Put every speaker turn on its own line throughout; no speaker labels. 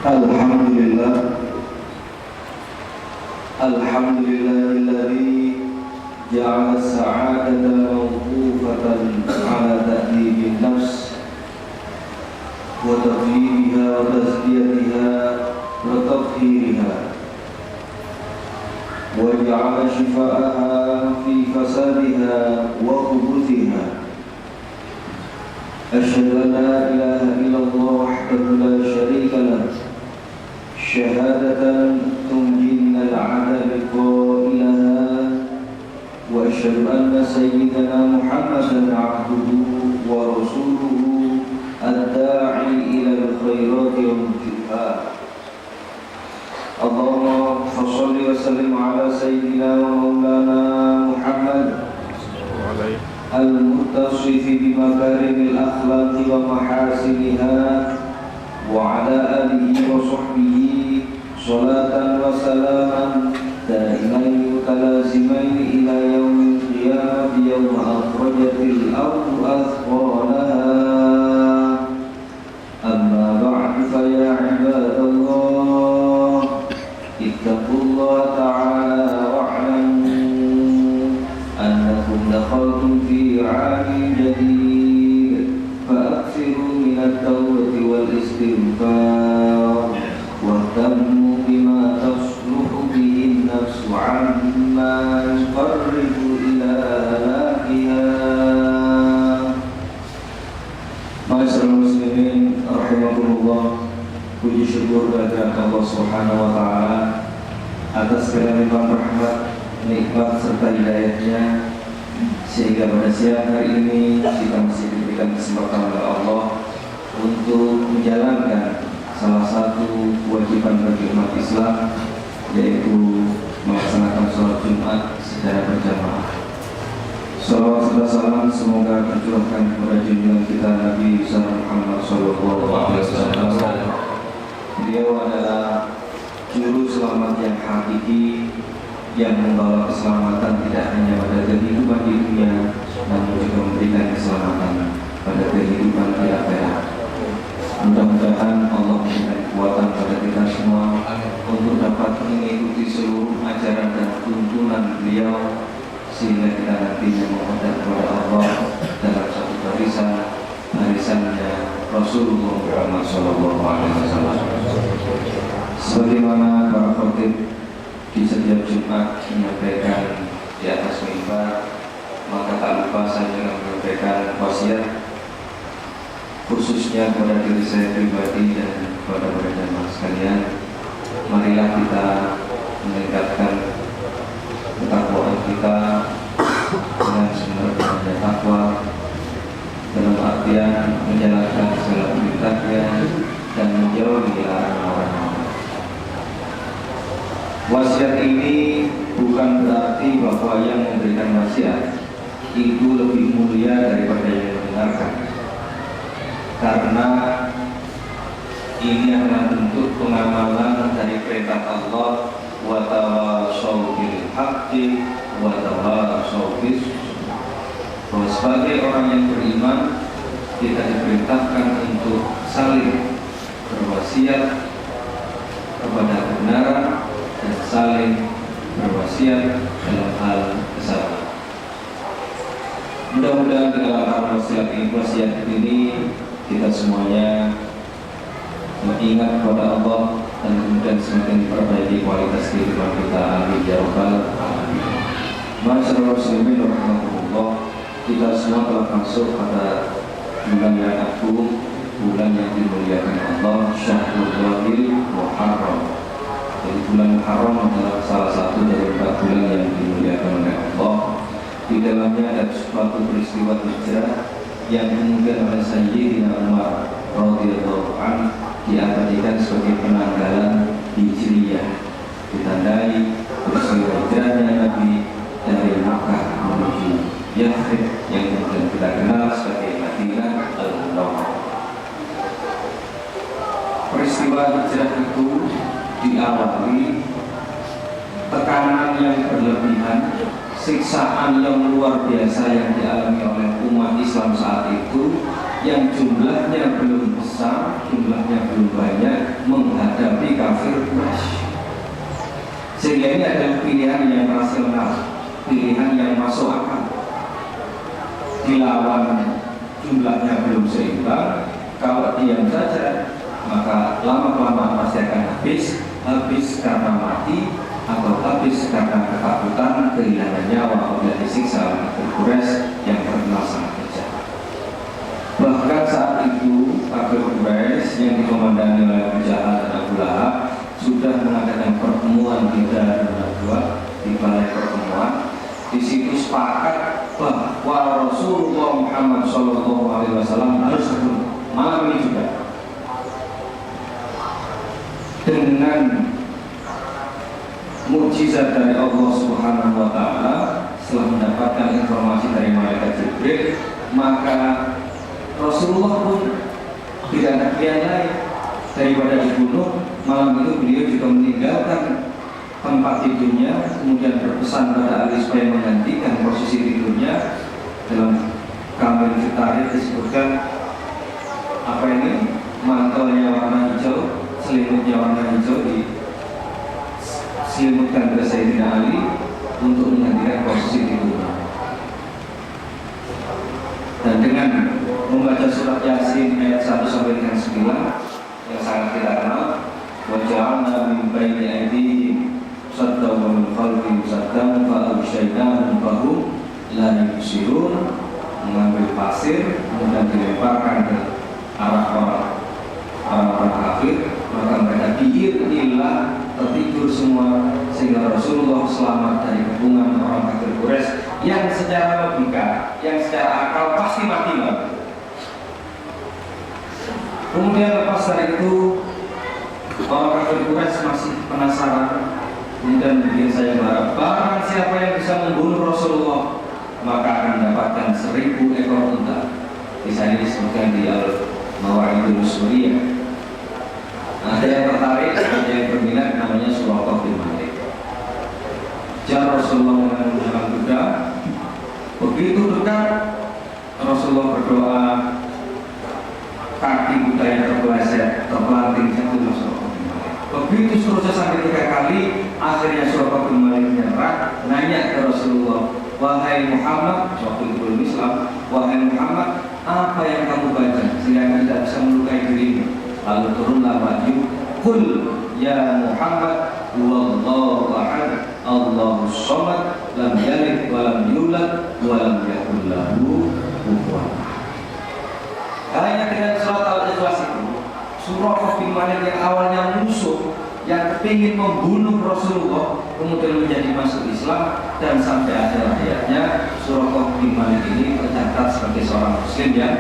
Alhamdulillah, alhamdulillahilladzi ja'ala as-sa'adata mawqufatan 'ala ta'dibin nafs wa tadhhiriha wa tazkiyatiha wa tathhiriha wa ja'ala shifaaha fi fasadiha wa khubuthiha. Asyhadu an la ilaha illallah wahdahu la syarika lah syahadatan tunjina al-'adabi qailaha wa asyhadu anna sayyidana Muhammadan 'abduhu wa rasuluhu ad-da'i ila al-khairati wa mujibha. Allahumma shalli wa sallim ala sayyidina wa maulana Muhammad al-muttasifi bimakarimil akhlaqi wa mahasiniha wa ala alihi wa sahbihi salatan wa salaman daimain mutalazimain ila yaumil qiyamah yawma akhrajatil ardu athqalaha. Amma ba'du fa ya ibadallah ittaqullaha ta'ala wa'lamu annakum dakhaltum fi 'amin jadid fa'akthiru minat tawbati wal istighfar wahtammu bima tasluhu bihi nafsu 'amma yuqarribu ila halakiha. Ma'asyiral muslimin rahimakumullah, puji syukur kehadirat Allah Subhanahu wa taala atas segala limpahan rahmat, nikmat serta hidayahnya, sehingga pada siang hari ini kita masih diberikan kesempatan oleh Allah untuk menjalankan salah satu kewajiban bagi umat Islam, yaitu melaksanakan sholat Jumat secara berjamaah. Salawat serta salam semoga tercurahkan kepada junjungan kita Nabi Muhammad SAW. Beliau adalah juru selamat yang hakiki, yang membawa keselamatan tidak hanya pada kehidupan di dunia, namun juga memberikan keselamatan pada kehidupan di akhirat. Mudah-mudahan Allah memberikan kekuatan pada kita semua untuk dapat mengikuti seluruh ajaran dan tuntunan beliau, sehingga kita nantinya menghadap kepada Allah dalam satu barisannya Rasulullah Muhammad SAW. Sebagaimana para khatib di setiap Jumat menyampaikan di atas mimbar, maka tak lupa saya juga menyampaikan wasiat khususnya kepada diri saya pribadi dan kepada para jamaah sekalian. Marilah kita meningkatkan ketakwaan kita dengan sebenarnya takwa, dalam artian menjalankan segala perintahnya dan menjauhi larangan-larangan. Wasiat ini bukan berarti bahwa yang memberikan wasiat itu lebih mulia daripada yang mendengarkan, karena ini adalah bentuk pengamalan dari perintah Allah, wa tawashaw bil haqqi wa tawashaw bis. Bahwa sebagai orang yang beriman, kita diperintahkan untuk saling berwasiat kepada kebenaran dan saling berwasiat dalam hal kesabaran. Mudah-mudahan dengan wasiat ini kita semuanya mengingat kepada Allah dan kemudian semakin memperbaiki kualitas kehidupan kita. Amin ya rabbal alamin. Ma'asyiral muslimin rahimakumullah, kita semua telah masuk pada bulan yang agung, bulan yang dimuliakan Allah, Syahrul Muharram. Jadi bulan Muharram adalah salah satu dari 4 bulan yang dimuliakan oleh Allah. Di dalamnya ada suatu peristiwa hijrah yang kemudian oleh Sayyidina Umar radhiyallahu anhu diabadikan sebagai penanggalan Hijriyah, ditandai peristiwa hijrahnya Nabi dari Makkah menuju Yathrib yang kemudian kita kenal sebagai Madinah al-Munawwarah. Peristiwa hijrah itu diawali tekanan yang berlebihan, siksaan yang luar biasa yang dialami oleh umat Islam saat itu, yang jumlahnya belum besar, jumlahnya belum banyak, menghadapi ini adalah pilihan yang rasional, pilihan yang masuk akal. Dilawan jumlahnya belum seimbang, kalau diam saja maka lama-kelamaan pasti akan habis karena mati atau habis karena ketakutan kehilangan nyawa oleh disiksa oleh kafir Quraisy yang terkenal sangat kejam. Bahkan saat itu kafir Quraisy yang dikomandani oleh Abu Jahal dan Abu Lahab sudah mengadakan pertemuan di Darun Nadwa, di balai pertemuan. Di situ sepakat bahwa Rasulullah Muhammad SAW harus dibunuh malam ini juga. Dengan mukjizat dari Allah Subhanahu wa Ta'ala, setelah mendapatkan informasi dari malaikat Jibril, maka Rasulullah pun tidak ada pilihan lain daripada dibunuh. Malam itu beliau juga meninggalkan tempat tidurnya, kemudian berpesan pada Ali supaya menggantikan posisi tidurnya. Dalam Kamil Fitari disebutkan apa ini, mantelnya warna hijau, selimutnya warna hijau diselimutkan ke Sayyidina Ali untuk menggantikan posisi tidurnya. Dan dengan membaca surat Yasin ayat 1 sampai dengan 9 yang sangat kita kenal, wa ja'alna min baini aydihim saddan wa min khalfihim saddan fa abshaynahum fahum la yubsirun, mengambil pasir kemudian dilemparkan ke arah orang-orang kafir, maka mereka diirinlah tertidur semua, sehingga Rasulullah selamat dari kepungan orang kafir Quraisy yang secara logika, yang secara akal pasti mati lagi. Kemudian lepas dari itu orang kafir Quraisy masih penasaran, kemudian bikin saya berharap barang siapa yang bisa membunuh Rasulullah maka akan mendapatkan 1000 ekor unta. Bisa ini disebutkan di Al-Mawaidul Suriyah. Ada yang tertarik, ada yang berminat, namanya Suraqah bin Malik. Jika Rasulullah menggunakan kuda, begitu dekat Rasulullah berdoa, kaki kuda yang terpeleset, terpelanting jatuh Suraqah bin Malik. Begitu seterusnya sampai 3 kali, akhirnya Suraqah bin Malik menyerah, nanya ke Rasulullah, wahai Muhammad, waktu itu belum Islam, wahai Muhammad, apa yang kamu baca sehingga tidak bisa melukai dirimu? Lalu turunlah wahyu, qul ya Muhammad huwallahu ahad Allahus samad lam yalid wa lam yulad wa lam yakul lahu kufuwan ahad. Hanya dengan surat Al-Ikhlas itu, Suraqah bin Malik yang awalnya musuh, yang kepingin membunuh Rasulullah, kemudian menjadi masuk Islam, dan sampai akhir hayatnya Suraqah bin Malik ini tercatat sebagai seorang Muslim yang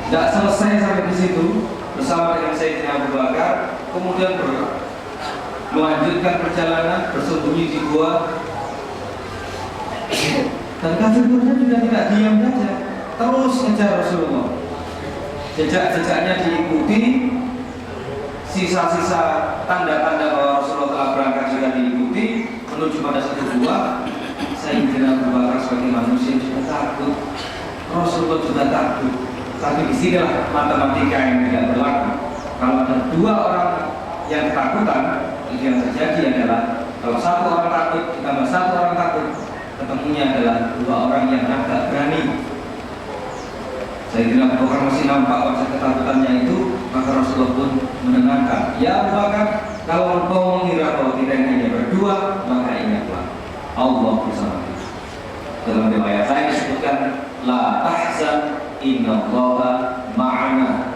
tidak selesai sampai di situ. Bersama dengan Sayyidina Abu Bakar, kemudian melanjutkan perjalanan, bersembunyi di gua. Dan kafir Quraisy juga tidak diam saja, terus ngejar Rasulullah. Jejak-jejaknya diikuti, sisa-sisa tanda-tanda bahwa Rasulullah telah berangkat juga diikuti, menuju pada satu gua. Sayyidina Abu Bakar sebagai manusia juga takut, Rasulullah juga takut. Tapi disinilah matematika yang tidak berlaku. Kalau ada 2 orang yang ketakutan, yang terjadi adalah kalau 1 orang takut ditambah 1 orang takut, ketemunya adalah 2 orang yang agak berani. Sayyidina Abu Bakar masih nampak wajah ketakutannya itu, maka Rasulullah pun menenangkan, ya Abu Bakar, kalau engkau mengira bahwa kita hanya berdua, maka ingatlah Allah bersama kita. Dalam riwayat lain disebutkan, la tahzan innallaha ma'ana.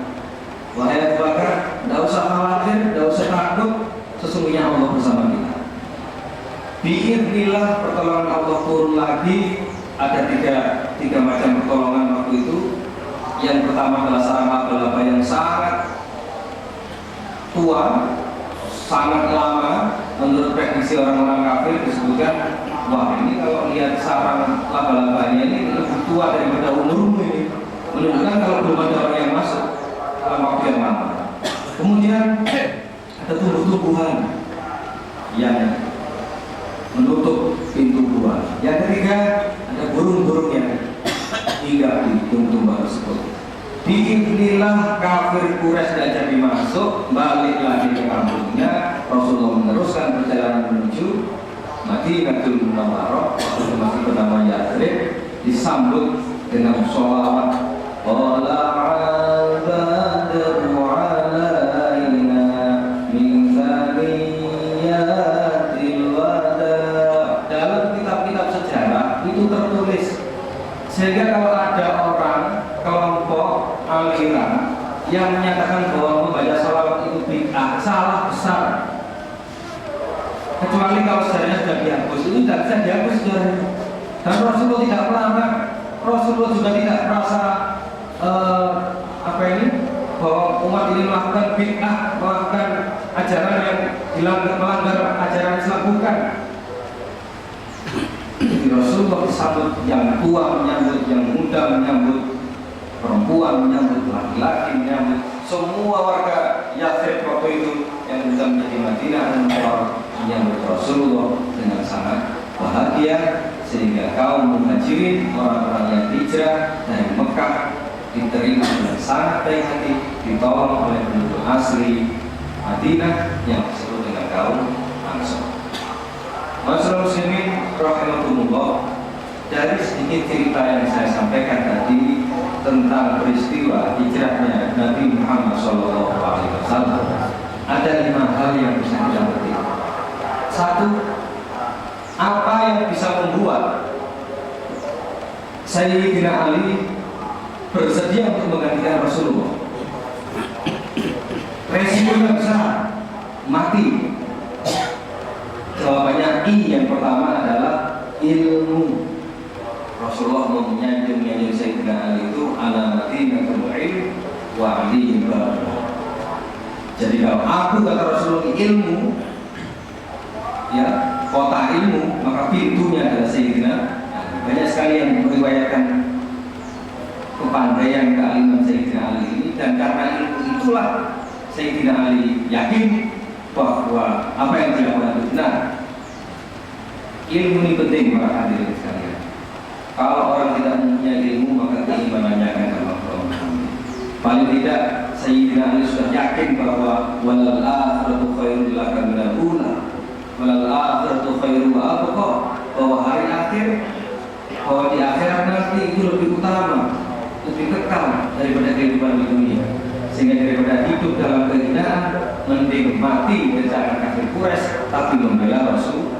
Wahai Abu Bakar, tidak usah khawatir, tidak usah takut, sesungguhnya Allah bersama kita. Biidznillah pertolongan Allah turun lagi. Ada tiga macam pertolongan waktu itu. Yang pertama adalah sarang laba-laba yang sangat tua, sangat lama. Menurut prediksi orang-orang kafir disebutkan, wah ini kalau lihat sarang laba-labanya ini lebih tua daripada umurmu ini, menunjukkan kalau belum ada orang yang masuk dalam waktu yang lama. Kemudian ada tumbuh-tumbuhan yang menutup pintu gua. Yang ketiga ada burung-burung yang tinggal di tumbuh-tumbuhan tersebut. Diizinkanlah kafir Quraisy tidak jadi masuk, balik lagi ke kampungnya. Rasulullah meneruskan perjalanan menuju Madinatul Munawwarah, masih bernama Yathrib, disambut dengan sholawat. Qala al-badru alaina min thaniyatil wada. Dalam kitab-kitab sejarah itu tertulis, sehingga kalau ada orang kelompok aliran yang menyatakan bahwa membaca sholawat itu bid'ah, salah besar. Kecuali kalau sejarahnya sudah dihapus, itu tidak bisa dihapus sejarahnya. Dan Rasulullah tidak melarang, Rasulullah juga tidak merasa bahwa umat ini melakukan bid'ah, melakukan ajaran yang melanggar ajaran Islam, bukan. Jadi Rasulullah disambut, yang tua menyambut, yang muda menyambut, perempuan menyambut, laki-laki menyambut, semua warga Yathrib waktu itu yang sudah menjadi Madinah menyambut Rasulullah dengan sangat bahagia, sehingga kaum muhajirin, orang-orang yang hijrah dari Mekah, diterima dengan sangat baik hati, ditolong oleh penduduk asli Madinah yang disebut dengan kaum Ansor. Masyaallah muslimin rahimakumullah, dari sedikit cerita yang saya sampaikan tadi tentang peristiwa hijrahnya Nabi Muhammad SAW, ada 5 hal yang bisa kita petik. 1. Apa yang bisa membuat Sayyidina Ali bersedia untuk menggantikan Rasulullah? Resikonya besar, mati. Jawabannya I, yang pertama adalah ilmu. Rasulullah menyanjung Sayyidina Ali itu ala madinatul ilm wa alihi babu. Jadi kalau aku kata Rasulullah ilmu, ya, kota ilmu, maka pintunya adalah Sayyidina Ali. Banyak sekali yang meriwayatkan kepandaian kealiman Sayyidina Ali ini, dan karena ilmu itulah Sayyidina Ali yakin bahwa apa yang dilakukan itu benar. Ilmu ini penting para hadirin sekalian. Kalau orang tidak mempunyai ilmu, maka keimanannya akan lemah. Paling tidak Sayyidina Ali sudah yakin bahwa walal akhiratu khairul laka minal ula, walal akhiratu khairul wa abqa, bahwa hari akhir, bahwa di akhirat nanti itu lebih utama, lebih kekal daripada kehidupan di dunia. Sehingga daripada hidup dalam kehinaan, mending mati bersama kafir Quraisy tapi membela Rasul.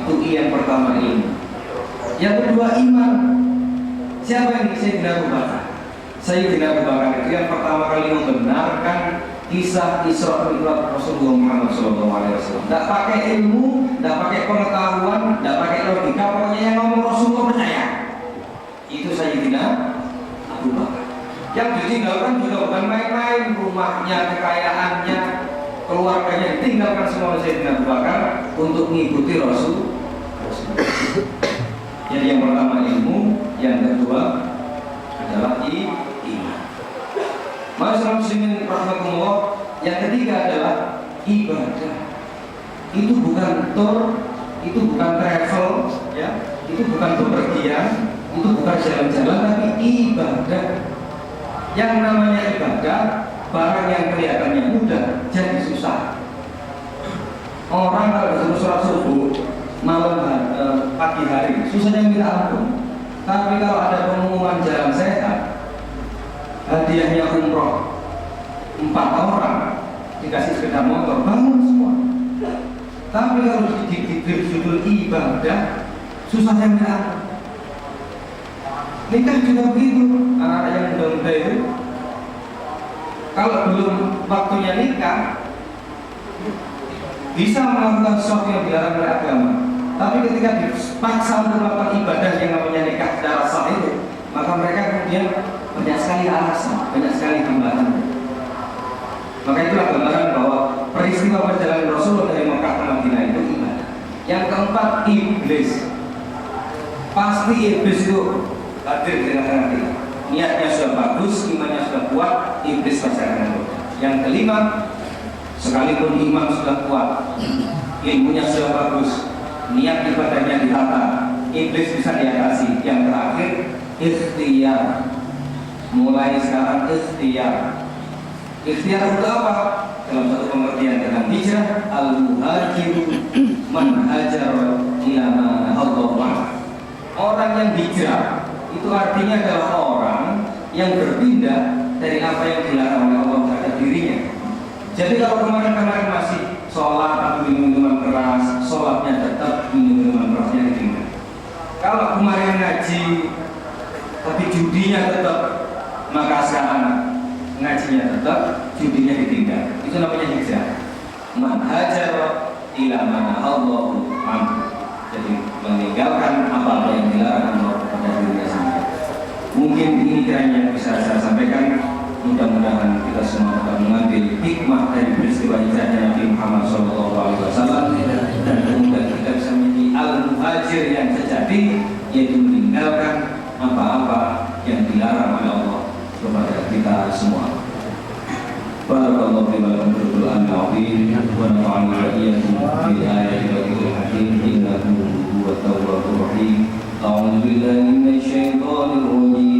Itu yang pertama, ilmu. Yang kedua, iman. Siapa yang Sayyidina Abu Bakar? Sayyidina Abu Bakar itu yang pertama kali membenarkan kisah Isra Mi'raj Rasulullah Muhammad SAW. Tidak pakai ilmu, tidak pakai pengetahuan, tidak pakai logika, pokoknya yang ngomong Rasulullah percaya. Itu Sayyidina Abu Bakar. Yang ditinggalkan juga bukan main-main, rumahnya, kekayaannya, keluarganya ditinggalkan semua Sayyidina Abu Bakar untuk mengikuti Rasul. Jadi yang pertama ilmu, yang kedua adalah iman. Masyaallah muslimin rahimakumullah, yang ketiga adalah ibadah. Itu bukan tour, itu bukan travel, ya, itu bukan bepergian, itu bukan jalan-jalan, tapi ibadah. Yang namanya ibadah, barang yang kelihatannya mudah jadi susah. Orang kalau disuruh sholat subuh malam pagi hari susahnya minta ampun. Tapi kalau ada pengumuman jalan sehat, hadiahnya umroh 4 orang, dikasih sepeda motor, bangun semua. Tapi kalau diberi judul ibadah, susahnya minta ampun. Nikah juga begitu. Anak-anak yang muda-muda itu, kalau belum waktunya nikah, bisa melakukan sesuatu yang dilarang oleh agama. Tapi ketika dipaksa untuk melakukan ibadah yang namanya nikah secara sah itu, maka mereka kemudian banyak sekali alasan, banyak sekali hambatan. Maka itulah gambaran bahwa peristiwa perjalanan Rasulullah dari Mekah ke Madinah itu ibadah. Yang keempat, iblis. Pasti iblis itu hadir di tengah-tengah kita. Niatnya sudah bagus, imannya sudah kuat, iblis pasti akan ada. Yang kelima, sekalipun iman sudah kuat, ilmunya sudah bagus, niat ibadahnya ditata, iblis bisa diatasi. Yang terakhir, ikhtiar. mulai sekarang ikhtiar. Ikhtiar itu apa? Dalam satu pengertian tentang hijrah, al-muhajir man hajar ila ma Allah. Orang yang hijrah itu artinya adalah orang yang berpindah dari apa yang dilarang oleh Allah terhadap dirinya. Jadi kalau kemarin-kemarin masih sholat tapi minum minuman keras, sholatnya tetap, minum minuman kerasnya ditinggal. Kalau kemarin ngaji tapi judinya tetap, maka sekarang ngajinya tetap, judinya ditinggal. Itu namanya hijrah. Man hajar ila mana Allahu anhu. Jadi meninggalkan apa yang dilarang Allah pada dirinya sendiri. Mungkin ini kiranya yang bisa saya sampaikan. Mudah-mudahan kita semua dapat mengambil hikmah dari peristiwa hijrahnya Nabi Muhammad SAW, dan kemudian kita bisa menjadi al-muhajir yang sejati, yaitu meninggalkan apa-apa yang dilarang oleh Allah kepada kita semua. Barakallahu fi wa lakum fil Qur'anil 'azim wa nafa'ani wa iyyakum bil ayati wa dhikril hakim innahu huwat tawwabur rahim. A'udzu billahi minasy syaithanir rajim.